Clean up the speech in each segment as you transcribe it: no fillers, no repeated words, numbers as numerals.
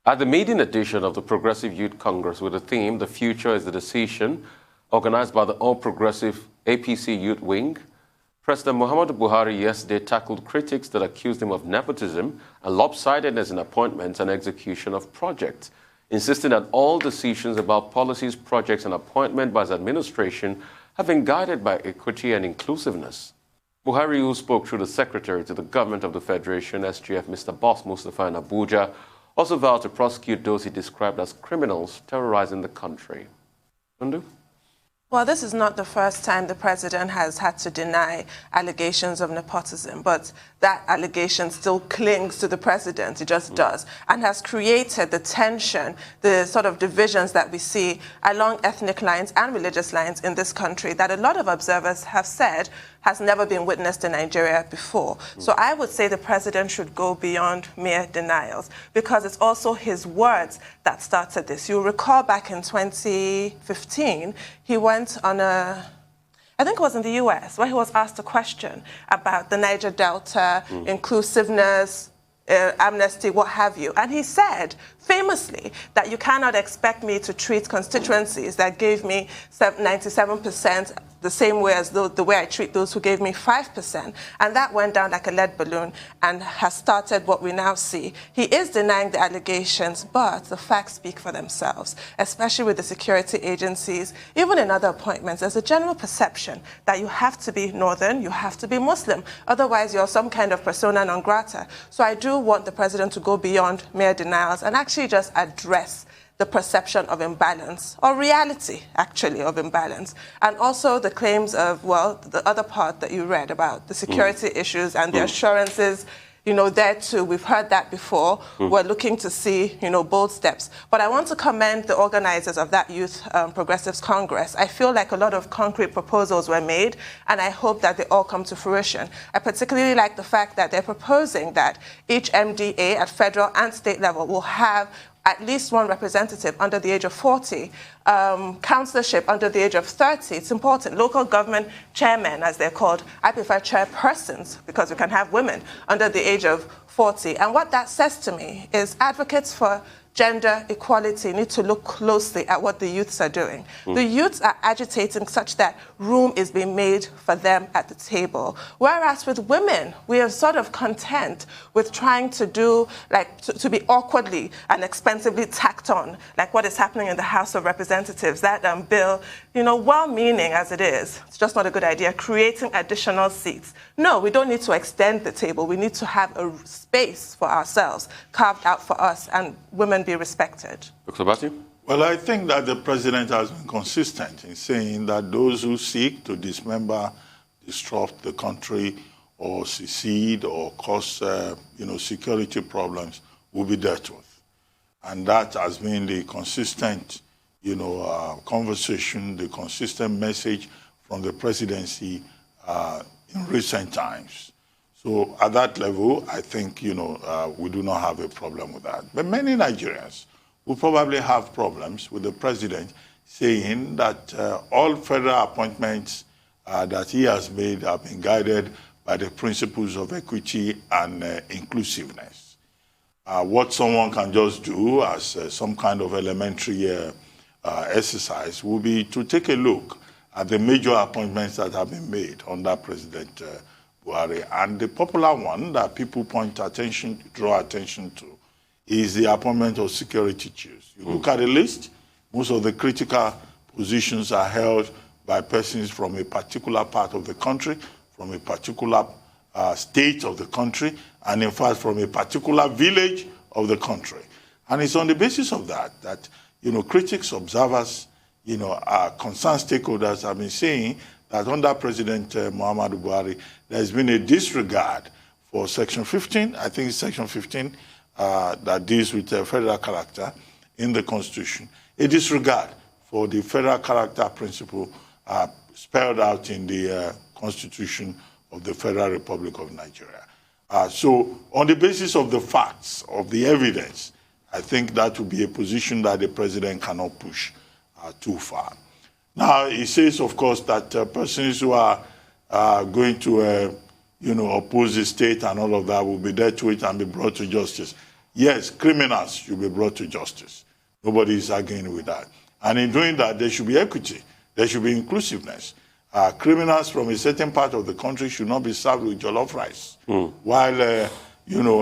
At the maiden edition of the Progressive Youth Congress with the theme, The Future is the Decision, organized by the All Progressive APC Youth Wing, President Muhammadu Buhari yesterday tackled critics that accused him of nepotism and lopsidedness in appointments and execution of projects, insisting that all decisions about policies, projects, and appointment by his administration have been guided by equity and inclusiveness. Buhari, who spoke through the Secretary to the Government of the Federation, SGF, Mr. Boss Mustafa in Abuja, also vowed to prosecute those he described as criminals terrorizing the country. Undu? Well, this is not the first time the president has had to deny allegations of nepotism, but that allegation still clings to the president. It just does, and has created the tension, the sort of divisions that we see along ethnic lines and religious lines in this country that a lot of observers have said has never been witnessed in Nigeria before. So I would say the president should go beyond mere denials, because it's also his words that started this. You'll recall back in 2015, he went on I think it was in the US, where he was asked a question about the Niger Delta, inclusiveness, amnesty, what have you. And he said, famously, that you cannot expect me to treat constituencies that gave me 97% the same way as the way I treat those who gave me 5%. And that went down like a lead balloon and has started what we now see. He is denying the allegations, but the facts speak for themselves, especially with the security agencies. Even in other appointments, there's a general perception that you have to be Northern, you have to be Muslim. Otherwise, you're some kind of persona non grata. So I do want the president to go beyond mere denials and actually just address the perception of imbalance, or reality, actually, of imbalance. And also the claims of, well, the other part that you read about the security issues and the assurances, you know, there too, we've heard that before. We're looking to see, you know, bold steps. But I want to commend the organizers of that Youth Progressives Congress. I feel like a lot of concrete proposals were made, and I hope that they all come to fruition. I particularly like the fact that they're proposing that each MDA at federal and state level will have at least one representative under the age of 40, councillorship under the age of 30. It's important. Local government chairmen, as they're called, I prefer chairpersons because we can have women under the age of 40. And what that says to me is advocates for gender equality need to look closely at what the youths are doing. The youths are agitating such that room is being made for them at the table. Whereas with women, we are sort of content with trying to do, like, to be awkwardly and expensively tacked on, like what is happening in the House of Representatives. That bill, you know, well-meaning as it is, it's just not a good idea, creating additional seats. No, we don't need to extend the table. We need to have a space for ourselves carved out for us, and women be respected. Dr. Bati? Well, I think that the president has been consistent in saying that those who seek to dismember, disrupt the country, or secede, or cause, security problems will be dealt with. And that has been the consistent, conversation, the consistent message from the presidency in recent times. So at that level, I think, we do not have a problem with that. But many Nigerians will probably have problems with the president saying that all federal appointments that he has made have been guided by the principles of equity and inclusiveness. What someone can just do as some kind of elementary exercise will be to take a look at the major appointments that have been made under President Buhari. And the popular one that people draw attention to is the appointment of security chiefs. You look at the list, most of the critical positions are held by persons from a particular part of the country, from a particular state of the country, and in fact from a particular village of the country. And it's on the basis of that critics, observers, concerned stakeholders have been saying that under President Muhammadu Buhari, there's been a disregard for Section 15, I think it's Section 15, that deals with federal character in the Constitution, a disregard for the federal character principle spelled out in the Constitution of the Federal Republic of Nigeria. So on the basis of the facts, of the evidence, I think that would be a position that the president cannot push too far. Now, he says, of course, that persons who are going to, oppose the state and all of that will be dealt with and be brought to justice. yes, criminals should be brought to justice. Nobody is arguing with that. And in doing that, there should be equity. There should be inclusiveness. Criminals from a certain part of the country should not be served with jollof rice, while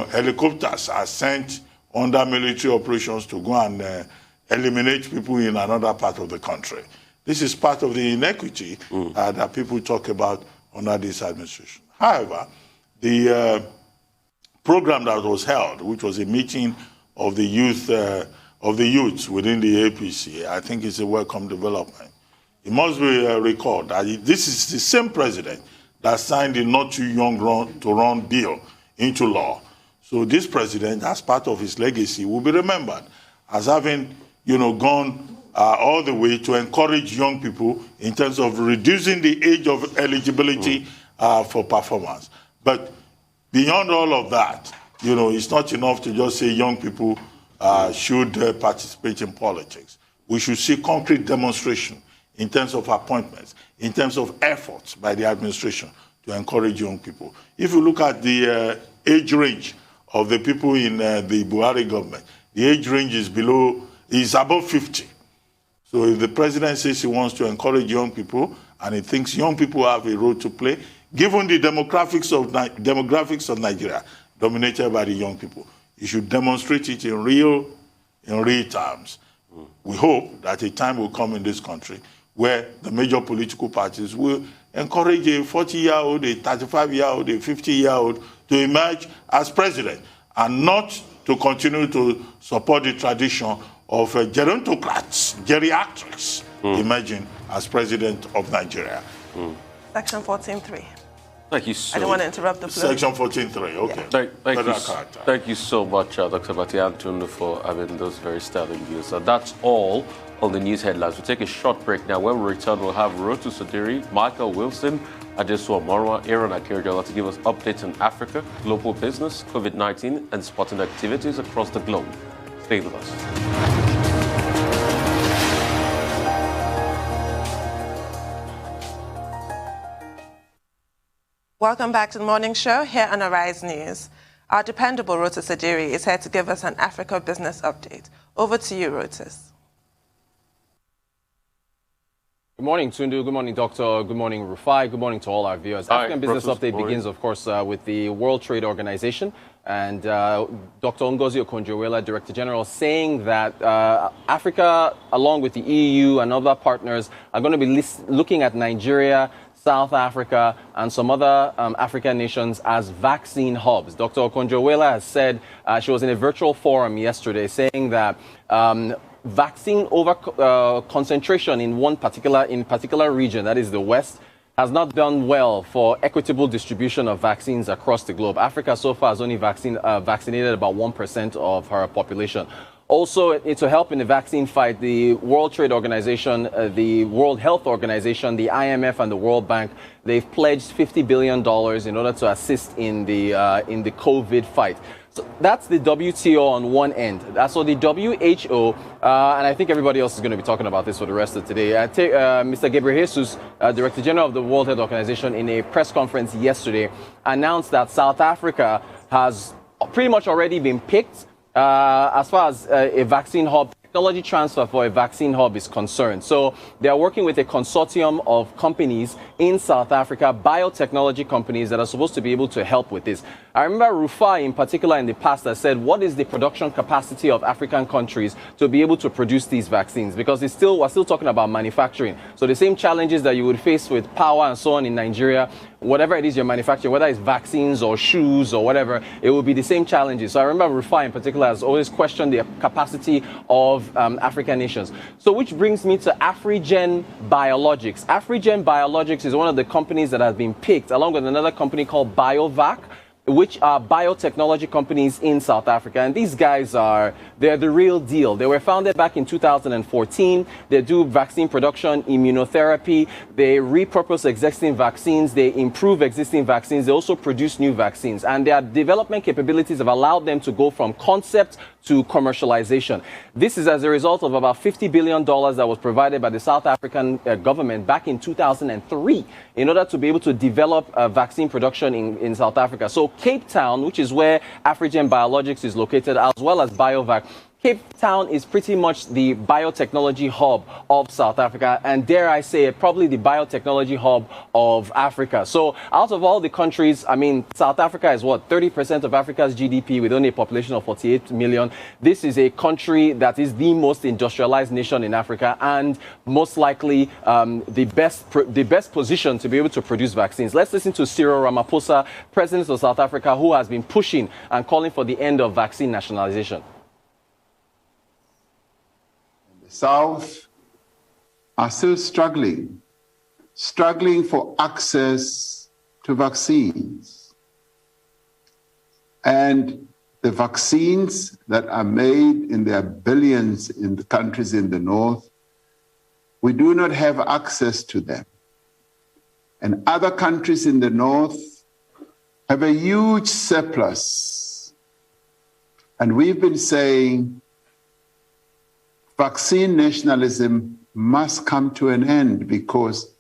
helicopters are sent under military operations to go and eliminate people in another part of the country. This is part of the inequity that people talk about under this administration. However, the program that was held, which was a meeting of the youths within the APC, I think is a welcome development. It must be recalled that this is the same president that signed the Not Too Young to Run bill into law. So this president, as part of his legacy, will be remembered as having, gone all the way to encourage young people in terms of reducing the age of eligibility for performance. But beyond all of that, it's not enough to just say young people should participate in politics. We should see concrete demonstration in terms of appointments, in terms of efforts by the administration to encourage young people. If you look at the age range of the people in the Buhari government, the age range is above 50. So if the president says he wants to encourage young people and he thinks young people have a role to play, given the demographics of Nigeria dominated by the young people, he should demonstrate it in real terms. We hope that a time will come in this country where the major political parties will encourage a 40-year-old, a 35-year-old, a 50-year-old to emerge as president and not to continue to support the tradition of gerontocrats, geriatrics, emerging as president of Nigeria. Section 14.3. Thank you so much. I don't want to interrupt the flow. Section 14.3, okay. Yeah. Thank you so much, Dr. Bati Antundu, for having those very sterling views. So that's all on the news headlines. We'll take a short break now. When we return, we'll have Rotu Sodiri, Michael Wilson, Adesuwa Morwa, Aaron Akirjola to give us updates on Africa, global business, COVID-19, and sporting activities across the globe. Stay with us. Welcome back to the morning show here on Arise News. Our dependable Rotu Sodiri is here to give us an Africa business update. Over to you, Rotus. Good morning, Tundu. Good morning, Doctor. Good morning, Rufai. Good morning to all our viewers. African Business Update begins, of course, with the World Trade Organization and Dr. Ngozi Okonjo-Iweala, Director General, saying that Africa, along with the EU and other partners, are going to be looking at Nigeria, South Africa, and some other African nations as vaccine hubs. Dr. Okonjo-Iweala has said, she was in a virtual forum yesterday, saying that vaccine concentration in one particular region, that is the West, has not done well for equitable distribution of vaccines across the globe. Africa so far has only vaccinated about 1% of her population. Also, to help in the vaccine fight, the World Trade Organization, the World Health Organization, the IMF, and the World Bank, they've pledged $50 billion in order to assist in the COVID fight. So that's the WTO on one end. So the WHO, and I think everybody else is going to be talking about this for the rest of today. Mr. Ghebreyesus, Director General of the World Health Organization, in a press conference yesterday, announced that South Africa has pretty much already been picked as far as a vaccine hub, technology transfer for a vaccine hub is concerned. So they are working with a consortium of companies in South Africa, biotechnology companies that are supposed to be able to help with this. I remember Rufai in particular in the past that said, what is the production capacity of African countries to be able to produce these vaccines? Because we're still talking about manufacturing. So the same challenges that you would face with power and so on in Nigeria, whatever it is you're manufacturing, whether it's vaccines or shoes or whatever, it will be the same challenges. So I remember Rufai in particular has always questioned the capacity of African nations. So which brings me to Afrigen Biologics. Afrigen Biologics is one of the companies that has been picked, along with another company called BioVac, which are biotechnology companies in South Africa. And these guys they're the real deal. They were founded back in 2014. They do vaccine production, immunotherapy. They repurpose existing vaccines. They improve existing vaccines. They also produce new vaccines. And their development capabilities have allowed them to go from concept to commercialization. This is as a result of about $50 billion that was provided by the South African government back in 2003 in order to be able to develop vaccine production in South Africa. So Cape Town, which is where Afrigen Biologics is located, as well as BioVac. Cape Town is pretty much the biotechnology hub of South Africa, and dare I say it, probably the biotechnology hub of Africa. So out of all the countries, I mean, South Africa is what, 30% of Africa's GDP with only a population of 48 million. This is a country that is the most industrialized nation in Africa, and most likely the best position to be able to produce vaccines. Let's listen to Cyril Ramaphosa, President of South Africa, who has been pushing and calling for the end of vaccine nationalization. South are still struggling for access to vaccines. And the vaccines that are made in their billions in the countries in the north, we do not have access to them. And other countries in the north have a huge surplus. And we've been saying, vaccine nationalism must come to an end, because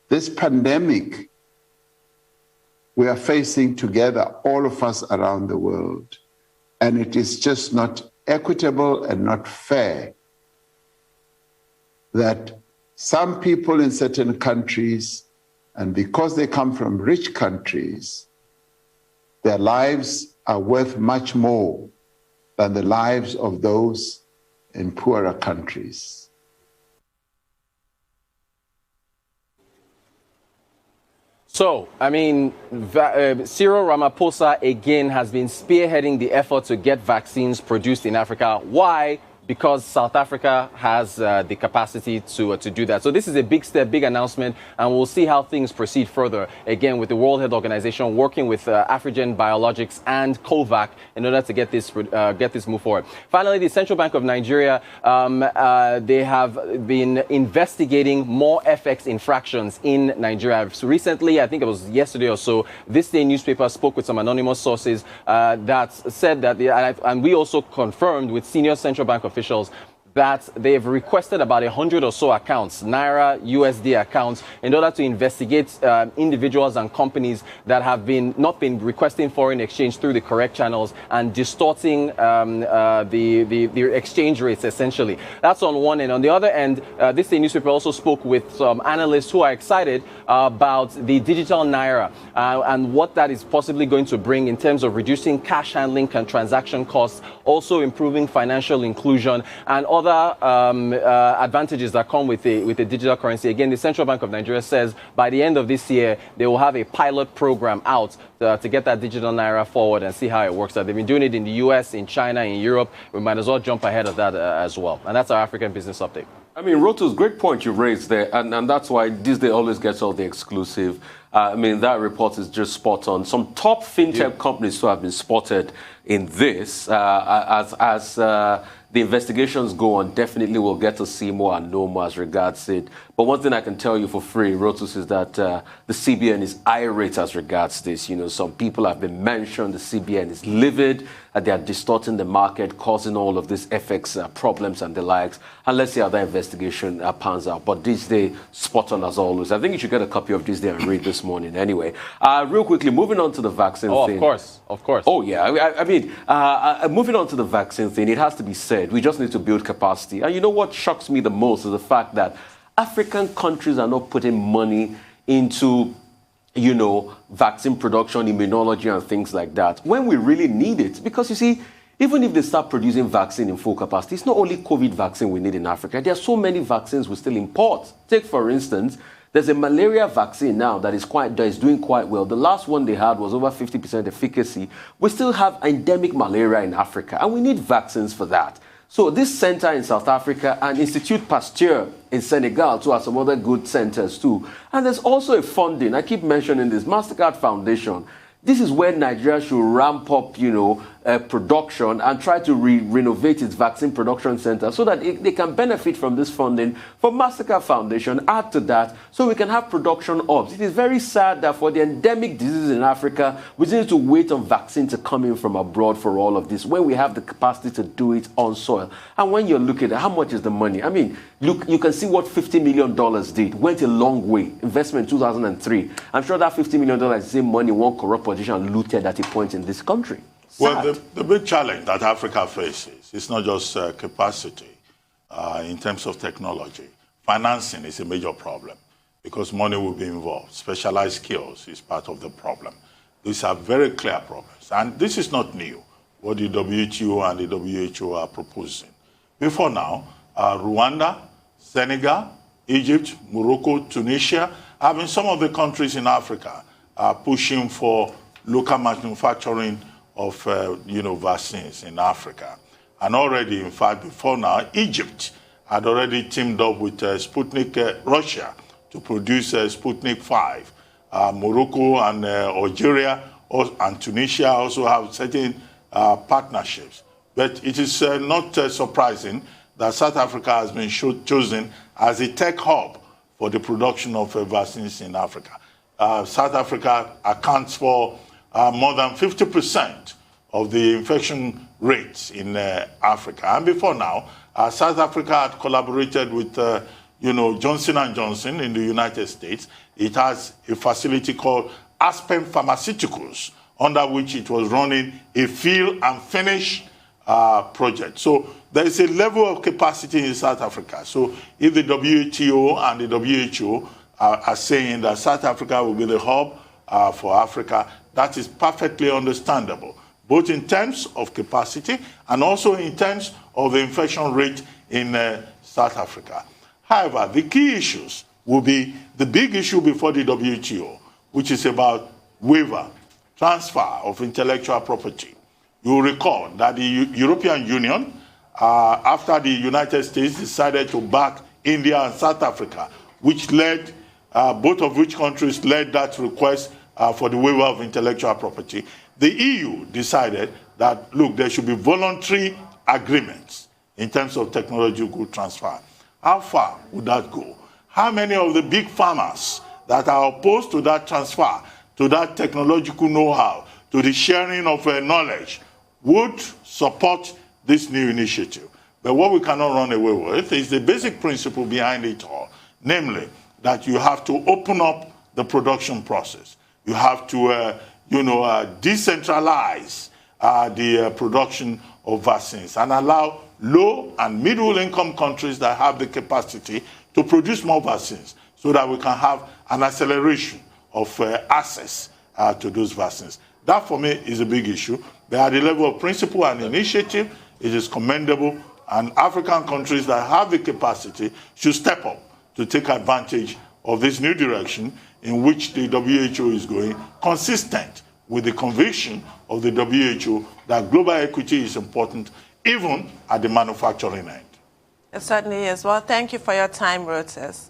this pandemic we are facing together, all of us around the world, and it is just not equitable and not fair that some people in certain countries, and because they come from rich countries, their lives are worth much more than the lives of those in poorer countries. So, I mean, Cyril Ramaphosa again has been spearheading the effort to get vaccines produced in Africa. Why? Because South Africa has the capacity to do that. So this is a big step, big announcement, and we'll see how things proceed further, again, with the World Health Organization working with Afrigen Biologics and COVAC in order to get this move forward. Finally, the Central Bank of Nigeria, they have been investigating more FX infractions in Nigeria. So recently, I think it was yesterday or so, This Day newspaper spoke with some anonymous sources that said that, and we also confirmed with senior Central Bank officials, that they've requested about 100 or so accounts, Naira, USD accounts, in order to investigate individuals and companies that have not been requesting foreign exchange through the correct channels and distorting the exchange rates, essentially. That's on one end. On the other end, This Day newspaper also spoke with some analysts who are excited about the digital Naira and what that is possibly going to bring in terms of reducing cash handling and transaction costs, also improving financial inclusion, and other advantages that come with the digital currency. Again, the Central Bank of Nigeria says by the end of this year, they will have a pilot program out to get that digital Naira forward and see how it works out. They've been doing it in the US, in China, in Europe. We might as well jump ahead of that as well. And that's our African business update. I mean, Rotus, great point you raised there. And that's why This Day always gets all the exclusive. I mean, that report is just spot on. Some top fintech companies who have been spotted in this as the investigations go on. Definitely we'll get to see more and know more as regards it. But one thing I can tell you for free, Rotus, is that the CBN is irate as regards this. You know, some people have been mentioned. The CBN is livid. They are distorting the market, causing all of these FX problems and the likes. And let's see how that investigation pans out. But This Day, spot on as always. I think you should get a copy of This Day and read this morning anyway. Real quickly, moving on to the vaccine thing. Of course. Oh, yeah. I mean, moving on to the vaccine thing, it has to be said, we just need to build capacity. And you know what shocks me the most is the fact that African countries are not putting money into, you know, vaccine production, immunology, and things like that when we really need it. Because you see, even if they start producing vaccine in full capacity, it's not only COVID vaccine we need in Africa. There are so many vaccines we still import. Take, for instance, there's a malaria vaccine now that is doing quite well. The last one they had was over 50% efficacy. We still have endemic malaria in Africa, and we need vaccines for that. So this center in South Africa and Institut Pasteur in Senegal, too, are some other good centers too. And there's also a funding. I keep mentioning this, MasterCard Foundation. This is where Nigeria should ramp up, you know, production and try to renovate its vaccine production center so that they can benefit from this funding for Mastercard Foundation. Add to that so we can have production hubs. It is very sad that for the endemic diseases in Africa, we need to wait on vaccine to come in from abroad for all of this when we have the capacity to do it on soil. And when you're looking at how much is the money, I mean, look, you can see what $50 million did. Went a long way. Investment in 2003. I'm sure that $50 million is the same money one corrupt politician looted at a point in this country. Well, the big challenge that Africa faces is not just capacity in terms of technology. Financing is a major problem because money will be involved. Specialized skills is part of the problem. These are very clear problems. And this is not new, what the WTO and the WHO are proposing. Before now, Rwanda, Senegal, Egypt, Morocco, Tunisia have been some of the countries in Africa pushing for local manufacturing of vaccines in Africa. And already, in fact, before now, Egypt had already teamed up with Sputnik Russia to produce Sputnik 5. Morocco and Algeria and Tunisia also have certain partnerships. But it is not surprising that South Africa has been chosen as a tech hub for the production of vaccines in Africa. South Africa accounts for more than 50% of the infection rates in Africa. And before now, South Africa had collaborated with Johnson & Johnson in the United States. It has a facility called Aspen Pharmaceuticals, under which it was running a fill and finish project. So there is a level of capacity in South Africa. So if the WTO and the WHO are saying that South Africa will be the hub for Africa, that is perfectly understandable, both in terms of capacity and also in terms of the infection rate in South Africa. However, the key issues will be the big issue before the WTO, which is about waiver, transfer of intellectual property. You will recall that the European Union, after the United States decided to back India and South Africa, which led, both of which countries led that request for the waiver of intellectual property, the EU decided that, look, there should be voluntary agreements in terms of technological transfer. How far would that go? How many of the big farmers that are opposed to that transfer, to that technological know-how, to the sharing of knowledge, would support this new initiative? But what we cannot run away with is the basic principle behind it all, namely that you have to open up the production process. You have to, decentralize the production of vaccines and allow low and middle income countries that have the capacity to produce more vaccines so that we can have an acceleration of access to those vaccines. That, for me, is a big issue. But at the level of principle and initiative, it is commendable, and African countries that have the capacity should step up to take advantage of this new direction in which the WHO is going, consistent with the conviction of the WHO that global equity is important, even at the manufacturing end. It certainly is. Well, thank you for your time, Reuters.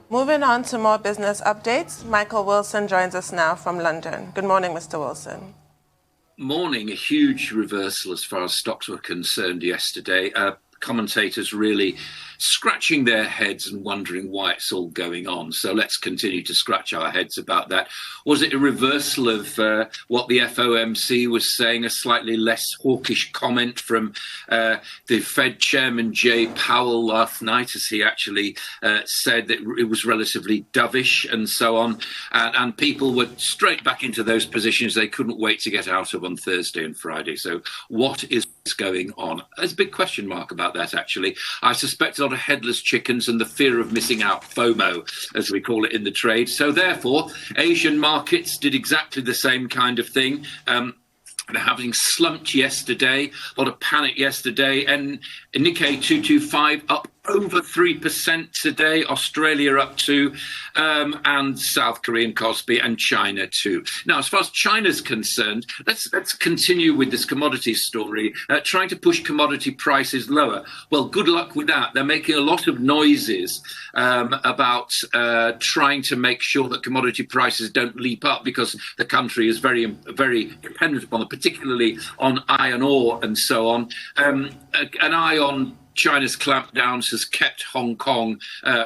Moving on to more business updates, Michael Wilson joins us now from London. Good morning, Mr. Wilson. Morning. A huge reversal as far as stocks were concerned yesterday. Commentators really scratching their heads and wondering why it's all going on. So let's continue to scratch our heads about that. Was it a reversal of what the FOMC was saying, a slightly less hawkish comment from the Fed chairman, Jay Powell, last night, as he actually said that it was relatively dovish and so on. And people were straight back into those positions they couldn't wait to get out of on Thursday and Friday. So what is going on? There's a big question mark about that, actually. I suspect a lot of headless chickens and the fear of missing out, FOMO, as we call it in the trade. So therefore, Asian markets did exactly the same kind of thing. Having slumped yesterday, a lot of panic yesterday, and Nikkei 225 up over 3% today, Australia up 2%, and South Korean Kospi, and China too. Now, as far as China's concerned, let's continue with this commodity story, trying to push commodity prices lower. Well, good luck with that. They're making a lot of noises about trying to make sure that commodity prices don't leap up, because the country is very, very dependent upon it, particularly on iron ore and so on. An eye on China's clampdowns has kept Hong Kong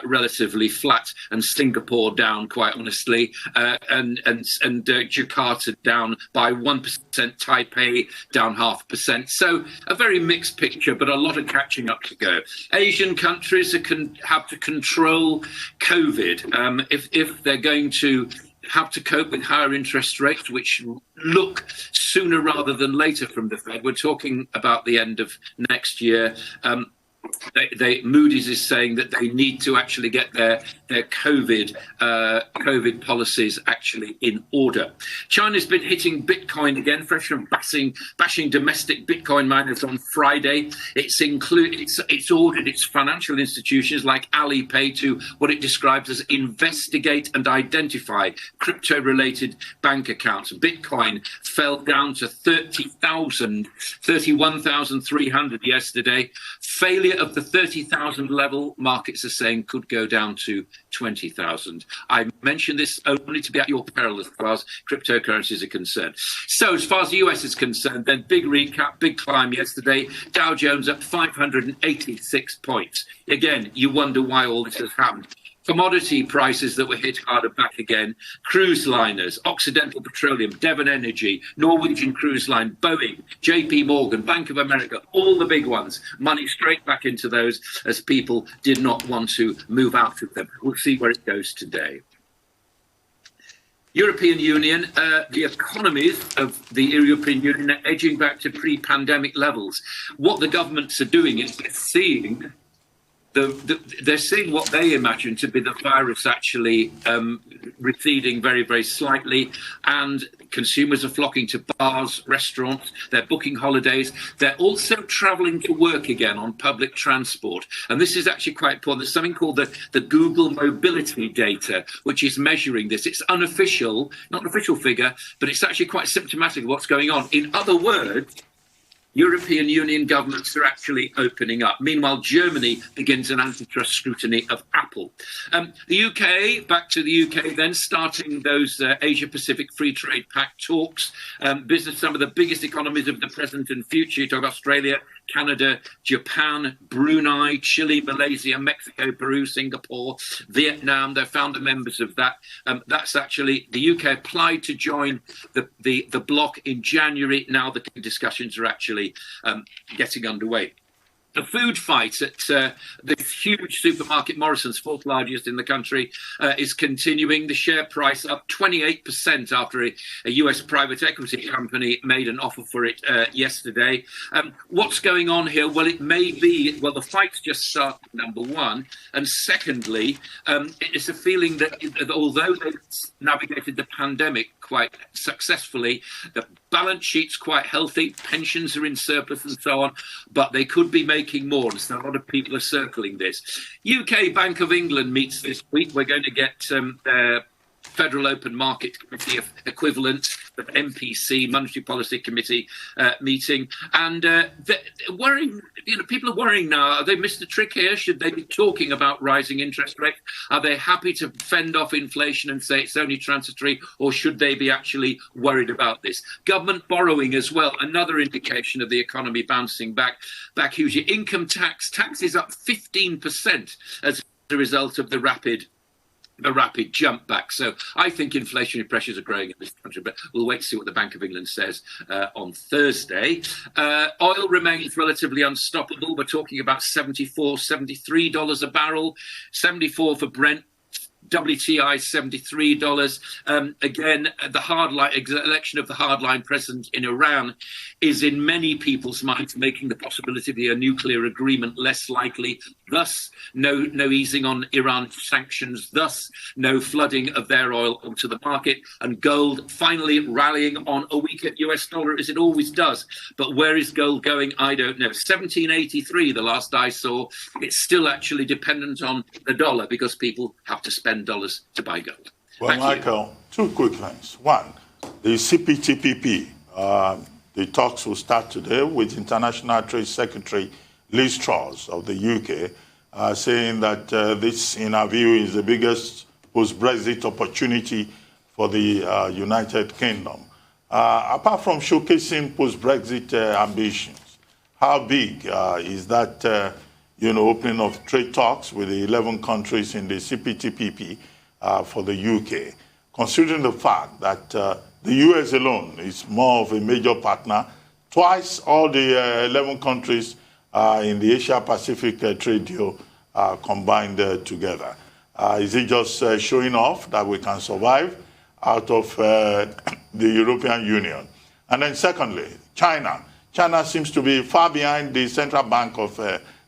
relatively flat, and Singapore down, quite honestly, and Jakarta down by 1%, Taipei down 0.5%. So a very mixed picture, but a lot of catching up to go. Asian countries have to control COVID. If they're going to have to cope with higher interest rates, which look sooner rather than later from the Fed. We're talking about the end of next year. Moody's is saying that they need to actually get their COVID policies actually in order. China's been hitting Bitcoin again, fresh from bashing domestic Bitcoin miners on Friday. It's ordered its financial institutions like Alipay to what it describes as investigate and identify crypto-related bank accounts. Bitcoin fell down to 31,300 yesterday. Failure of the 30,000 level, markets are saying, could go down to 20,000. I mention this only to be at your peril as far as cryptocurrencies are concerned. So as far as the US is concerned, then big recap, big climb yesterday. Dow Jones up 586 points. Again, you wonder why all this has happened. Commodity prices that were hit hard are back again. Cruise liners, Occidental Petroleum, Devon Energy, Norwegian Cruise Line, Boeing, JP Morgan, Bank of America, all the big ones. Money straight back into those as people did not want to move out of them. We'll see where it goes today. European Union, the economies of the European Union are edging back to pre-pandemic levels. What the governments are doing is they're seeing what they imagine to be the virus actually receding very, very slightly, and consumers are flocking to bars, restaurants, they're booking holidays. They're also travelling to work again on public transport. And this is actually quite important. There's something called the Google mobility data, which is measuring this. It's unofficial, not an official figure, but it's actually quite symptomatic of what's going on. In other words, European Union governments are actually opening up. Meanwhile, Germany begins an antitrust scrutiny of Apple. The UK, back to the UK then, starting those Asia-Pacific Free Trade Pact talks. Some of the biggest economies of the present and future. You talk Australia, Canada, Japan, Brunei, Chile, Malaysia, Mexico, Peru, Singapore, Vietnam. They're founder members of that. That's actually, the UK applied to join the bloc in January. Now the discussions are actually getting underway. The food fight at the huge supermarket Morrison's, fourth largest in the country, is continuing. The share price up 28% after a US private equity company made an offer for it yesterday. What's going on here? Well, it may be, the fight's just started, number one. And secondly, it's a feeling that although they've navigated the pandemic quite successfully, the balance sheet's quite healthy, pensions are in surplus and so on, but they could be making more. And so a lot of people are circling this. UK Bank of England meets this week. We're going to get Federal Open Market Committee equivalent, the MPC, Monetary Policy Committee meeting. And worrying, people are worrying now. Have they missed the trick here? Should they be talking about rising interest rates? Are they happy to fend off inflation and say it's only transitory, or should they be actually worried about this? Government borrowing as well, another indication of the economy bouncing back hugely. Income tax is up 15% as a result of the rapid jump back. So I think inflationary pressures are growing in this country, but we'll wait to see what the Bank of England says on Thursday. Oil remains relatively unstoppable. We're talking about $73 a barrel, 74 for Brent, WTI $73. Again, the election of the hardline president in Iran is in many people's minds making the possibility of a nuclear agreement less likely. Thus, no easing on Iran sanctions. Thus, no flooding of their oil onto the market. And gold finally rallying on a weaker US dollar as it always does. But where is gold going? I don't know. 1783, the last I saw. It's still actually dependent on the dollar because people have to spend dollars to buy gold. Well, Michael, two quick things. One, the CPTPP, the talks will start today with International Trade Secretary Liz Truss of the UK, saying that this, in our view, is the biggest post-Brexit opportunity for the United Kingdom. Apart from showcasing post-Brexit ambitions, how big is that opening of trade talks with the 11 countries in the CPTPP for the UK, considering the fact that the US alone is more of a major partner, twice all the 11 countries in the Asia-Pacific trade deal combined together. Is it just showing off that we can survive out of the European Union? And then secondly, China. China seems to be far behind the Central Bank of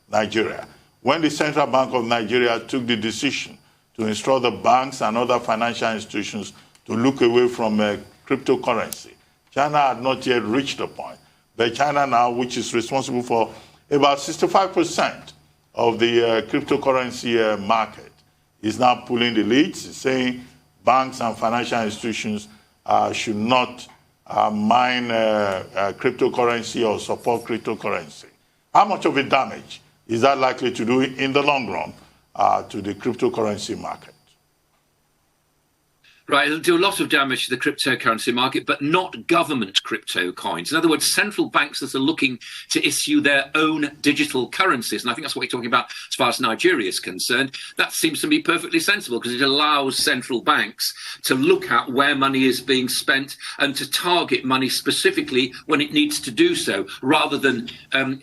Nigeria. When the Central Bank of Nigeria took the decision to instruct the banks and other financial institutions to look away from cryptocurrency, China had not yet reached the point. But China now, which is responsible for about 65% of the cryptocurrency market, is now pulling the leads, saying banks and financial institutions should not mine cryptocurrency or support cryptocurrency. How much of a damage is that likely to do in the long run to the cryptocurrency market? Right, it'll do a lot of damage to the cryptocurrency market, but not government crypto coins. In other words, central banks that are looking to issue their own digital currencies, and I think that's what we're talking about as far as Nigeria is concerned. That seems to be perfectly sensible because it allows central banks to look at where money is being spent and to target money specifically when it needs to do so, rather than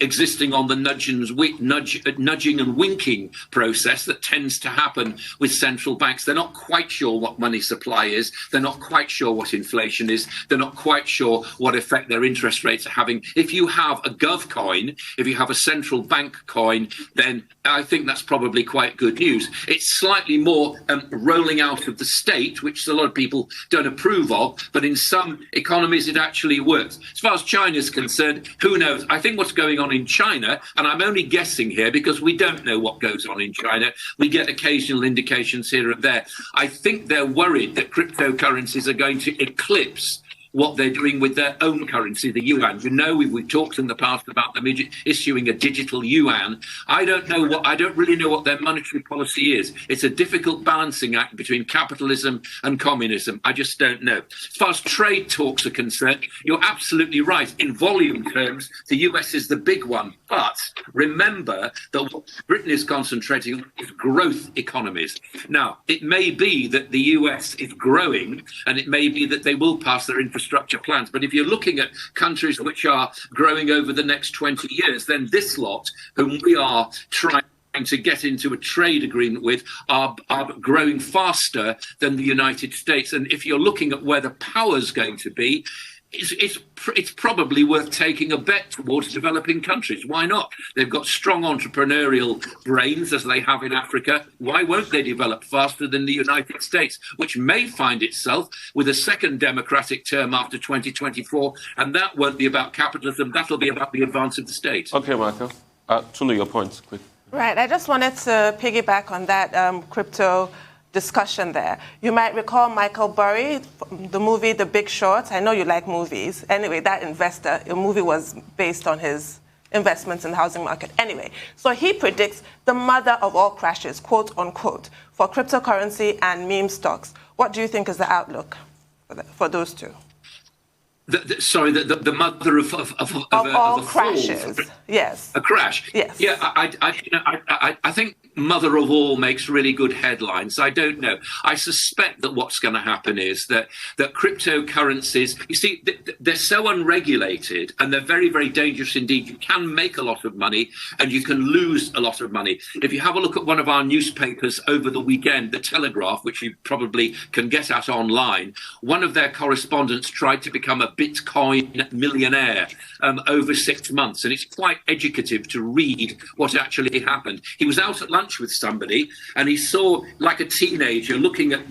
existing on the nudging and winking process that tends to happen with central banks. They're not quite sure what money supply is. They're not quite sure what inflation is. They're not quite sure what effect their interest rates are having. If you have a gov coin, if you have a central bank coin, then I think that's probably quite good news. It's slightly more rolling out of the state, which a lot of people don't approve of, but in some economies it actually works. As far as China is concerned, who knows? I think what's going on in China, and I'm only guessing here because we don't know what goes on in China. We get occasional indications here and there. I think they're worried that cryptocurrencies are going to eclipse what they're doing with their own currency, the yuan. You know, we've talked in the past about them issuing a digital yuan. I don't really know what their monetary policy is. It's a difficult balancing act between capitalism and communism. I just don't know. As far as trade talks are concerned, you're absolutely right. In volume terms, the US is the big one. But remember that what Britain is concentrating on is growth economies. Now, it may be that the US is growing, and it may be that they will pass their infrastructure plans. But if you're looking at countries which are growing over the next 20 years, then this lot, whom we are trying to get into a trade agreement with, are growing faster than the United States. And if you're looking at where the power's going to be, it's probably worth taking a bet towards developing countries. Why not? They've got strong entrepreneurial brains, as they have in Africa. Why won't they develop faster than the United States, which may find itself with a second democratic term after 2024? And that won't be about capitalism. That'll be about the advance of the state. Okay, Michael. Tunu, your points, quick. Right. I just wanted to piggyback on that crypto discussion there. You might recall Michael Burry, the movie The Big Short. I know you like movies. Anyway, that investor, the movie was based on his investments in the housing market. Anyway, so he predicts the mother of all crashes, quote unquote, for cryptocurrency and meme stocks. What do you think is the outlook for those two? The mother of all crashes. Yes. A crash. Yes. Yeah, I think mother of all makes really good headlines. I don't know. I suspect that what's going to happen is that cryptocurrencies, you see, they're so unregulated and they're very, very dangerous indeed. You can make a lot of money and you can lose a lot of money. If you have a look at one of our newspapers over the weekend, The Telegraph, which you probably can get at online, one of their correspondents tried to become a Bitcoin millionaire over 6 months. And it's quite educative to read what actually happened. He was out at lunch with somebody and he saw, like a teenager, looking at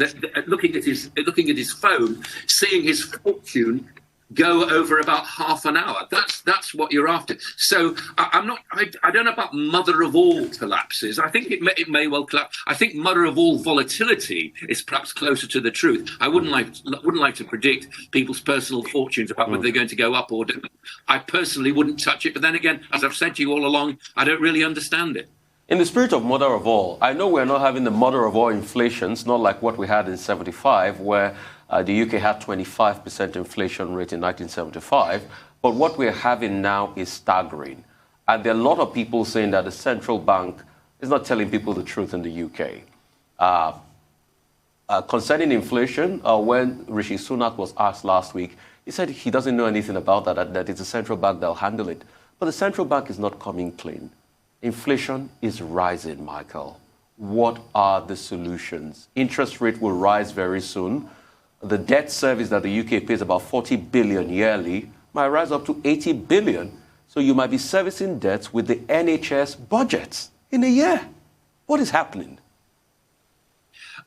his phone, seeing his fortune go over about half an hour. That's what you're after. So I don't know about mother of all collapses. I think it may well collapse. I think mother of all volatility is perhaps closer to the truth. I wouldn't like to predict people's personal fortunes about whether they're going to go up or down. I personally wouldn't touch it. But then again, as I've said to you all along, I don't really understand it. In the spirit of mother of all, I know we're not having the mother of all inflations, not like what we had in 75, where the UK had 25% inflation rate in 1975. But what we're having now is staggering. And there are a lot of people saying that the central bank is not telling people the truth in the UK. Concerning inflation, when Rishi Sunak was asked last week, he said he doesn't know anything about that it's the central bank that'll handle it. But the central bank is not coming clean. Inflation is rising, Michael. What are the solutions? Interest rate will rise very soon. The debt service that the UK pays, about 40 billion yearly, might rise up to 80 billion. So you might be servicing debts with the NHS budgets in a year. What is happening?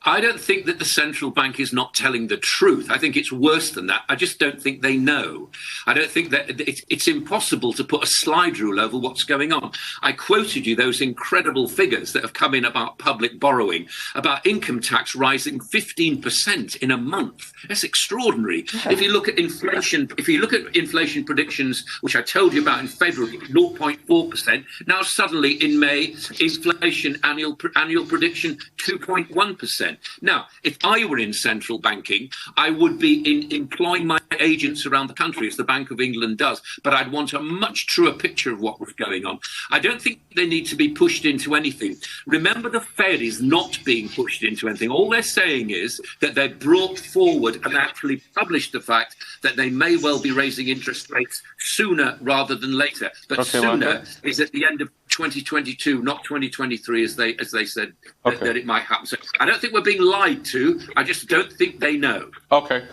I don't think that the central bank is not telling the truth. I think it's worse than that. I just don't think they know. I don't think that it's impossible to put a slide rule over what's going on. I quoted you those incredible figures that have come in about public borrowing, about income tax rising 15% in a month. That's extraordinary. Yeah. If you look at inflation predictions, which I told you about in February, 0.4%, now suddenly in May, inflation annual prediction 2.1%. Now, if I were in central banking, I would be employing my agents around the country, as the Bank of England does, but I'd want a much truer picture of what was going on. I don't think they need to be pushed into anything. Remember, the Fed is not being pushed into anything. All they're saying is that they brought forward and actually published the fact that they may well be raising interest rates sooner rather than later. But sooner is at the end of 2022, not 2023, as they said that it might happen. So I don't think we're being lied to. I just don't think they know. Okay.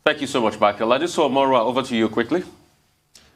Thank you so much, Michael. I just saw Maura, over to you quickly.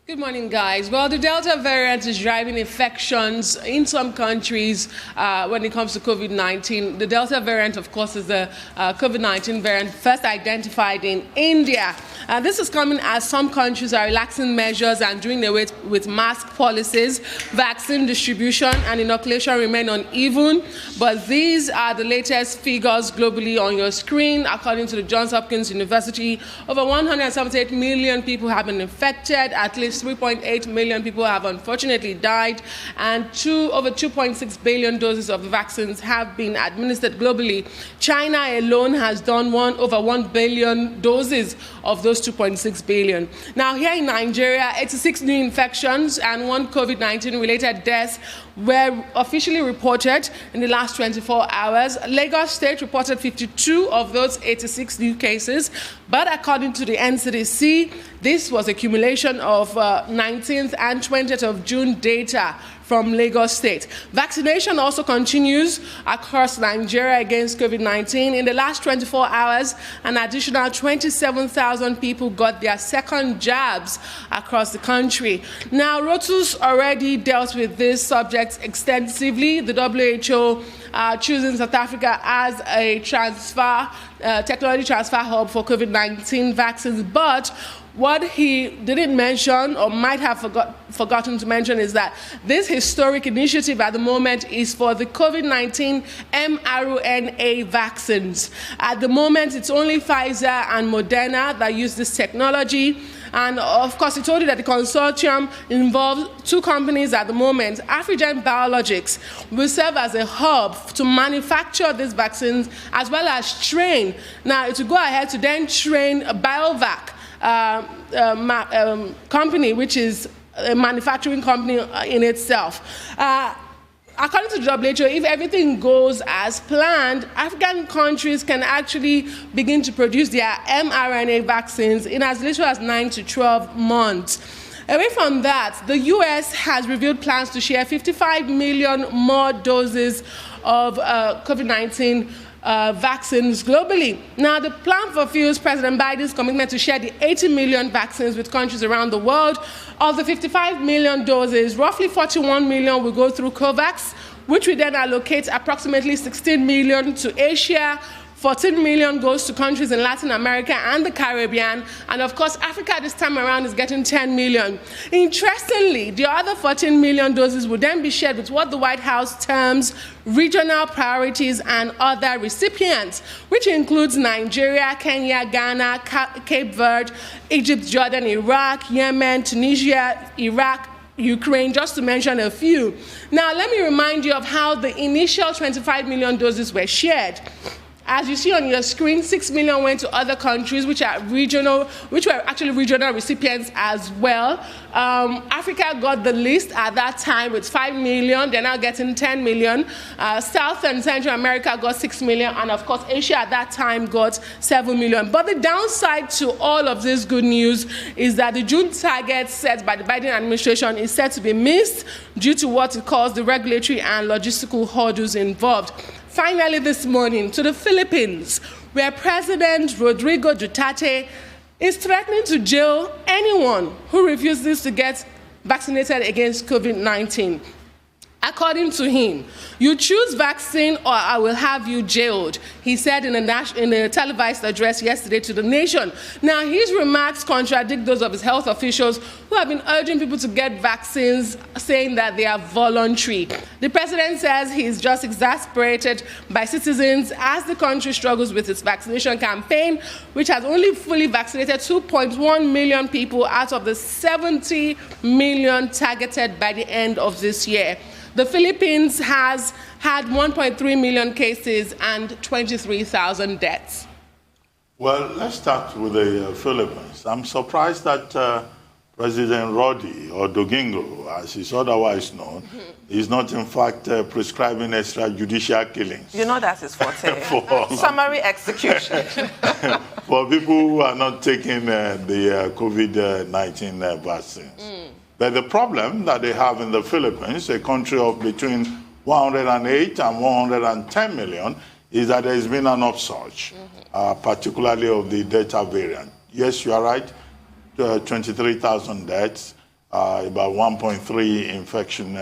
Good morning, guys. Well, the Delta variant is driving infections in some countries when it comes to COVID-19. The Delta variant, of course, is the COVID-19 variant first identified in India. This is coming as some countries are relaxing measures and doing away with mask policies. Vaccine distribution and inoculation remain uneven, but these are the latest figures globally on your screen. According to the Johns Hopkins University, over 178 million people have been infected, at least 3.8 million people have unfortunately died, and over 2.6 billion doses of the vaccines have been administered globally. China alone has done over 1 billion doses of those 2.6 billion. Now, here in Nigeria, 86 new infections and 1 COVID-19 related deaths were officially reported in the last 24 hours. Lagos State reported 52 of those 86 new cases, but according to the NCDC, this was accumulation of 19th and 20th of June data from Lagos State. Vaccination also continues across Nigeria against COVID-19. In the last 24 hours, an additional 27,000 people got their second jabs across the country. Now, Rotus already dealt with this subject extensively. The WHO choosing South Africa as a technology transfer hub for COVID-19 vaccines, but what he didn't mention, or might have forgotten to mention, is that this historic initiative at the moment is for the COVID-19 mRNA vaccines. At the moment, it's only Pfizer and Moderna that use this technology. And of course, he told you that the consortium involves 2 companies at the moment. Afrigen Biologics will serve as a hub to manufacture these vaccines as well as train. Now, it will go ahead to then train BioVac company, which is a manufacturing company in itself. according to WHO, if everything goes as planned, African countries can actually begin to produce their mRNA vaccines in as little as 9 to 12 months. Away from that, the U.S. has revealed plans to share 55 million more doses of COVID-19 vaccines globally. Now, the plan fulfills President Biden's commitment to share the 80 million vaccines with countries around the world. Of the 55 million doses, roughly 41 million will go through COVAX, which will then allocate approximately 16 million to Asia, 14 million goes to countries in Latin America and the Caribbean, and of course, Africa this time around is getting 10 million. Interestingly, the other 14 million doses will then be shared with what the White House terms regional priorities and other recipients, which includes Nigeria, Kenya, Ghana, Cape Verde, Egypt, Jordan, Iraq, Yemen, Tunisia, Iraq, Ukraine, just to mention a few. Now, let me remind you of how the initial 25 million doses were shared. As you see on your screen, 6 million went to other countries, which were actually regional recipients as well. Africa got the least at that time with 5 million. They're now getting 10 million. South and Central America got 6 million. And of course, Asia at that time got 7 million. But the downside to all of this good news is that the June target set by the Biden administration is set to be missed due to what it calls the regulatory and logistical hurdles involved. Finally, this morning, to the Philippines, where President Rodrigo Duterte is threatening to jail anyone who refuses to get vaccinated against COVID-19. According to him, you choose vaccine or I will have you jailed, he said in a televised address yesterday to the nation. Now, his remarks contradict those of his health officials who have been urging people to get vaccines, saying that they are voluntary. The president says he is just exasperated by citizens as the country struggles with its vaccination campaign, which has only fully vaccinated 2.1 million people out of the 70 million targeted by the end of this year. The Philippines has had 1.3 million cases and 23,000 deaths. Well, let's start with the Philippines. I'm surprised that President Rodi, or Dogingo, as he's otherwise known, is not in fact prescribing extrajudicial killings. You know that's his forte. Summary execution. For people who are not taking the COVID-19 vaccines. But the problem that they have in the Philippines, a country of between 108 and 110 million, is that there has been an upsurge, particularly of the Delta variant. Yes, you are right, 23,000 deaths, about 1.3 infection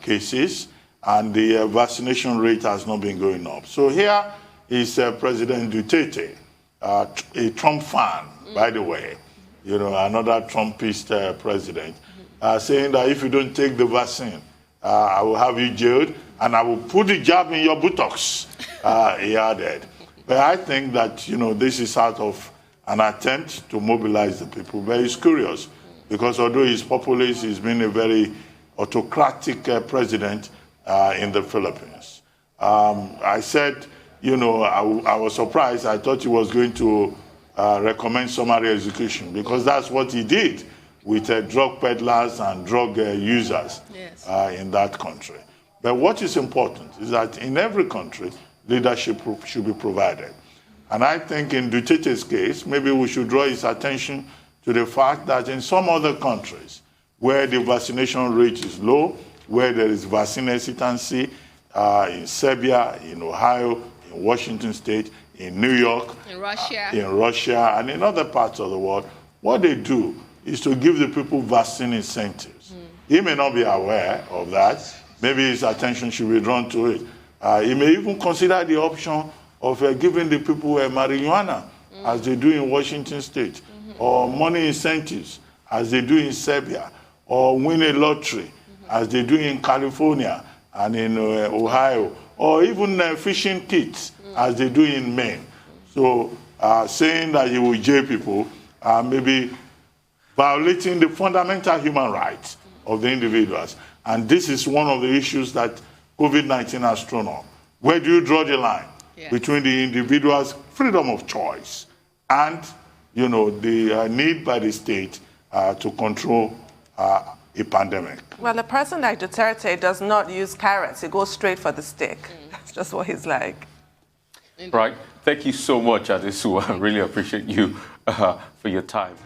cases, and the vaccination rate has not been going up. So here is President Duterte, a Trump fan, by the way, you know, another Trumpist president, saying that if you don't take the vaccine, I will have you jailed and I will put the jab in your buttocks, he added. But I think that, you know, this is out of an attempt to mobilize the people. But it's curious because although he's populist, he's been a very autocratic president in the Philippines. I said, you know, I was surprised. I thought he was going to recommend summary execution because that's what he did with drug peddlers and drug users in that country. But what is important is that in every country, leadership should be provided. And I think in Duterte's case, maybe we should draw his attention to the fact that in some other countries where the vaccination rate is low, where there is vaccine hesitancy, in Serbia, in Ohio, in Washington State, in New York, in Russia, and in other parts of the world, what they do is to give the people vaccine incentives. He may not be aware of that. Maybe his attention should be drawn to it. He may even consider the option of giving the people marijuana, as they do in Washington State, or money incentives, as they do in Serbia, or win a lottery, as they do in California and in Ohio, or even fishing kits, as they do in Maine. So saying that he will jail people, maybe violating the fundamental human rights of the individuals. And this is one of the issues that COVID-19 has thrown up. Where do you draw the line between the individual's freedom of choice and, you know, the need by the state to control a pandemic. Well, a person like Duterte does not use carrots. He goes straight for the stick. That's just what he's like. Right. Thank you so much, Adesu. I really appreciate you for your time.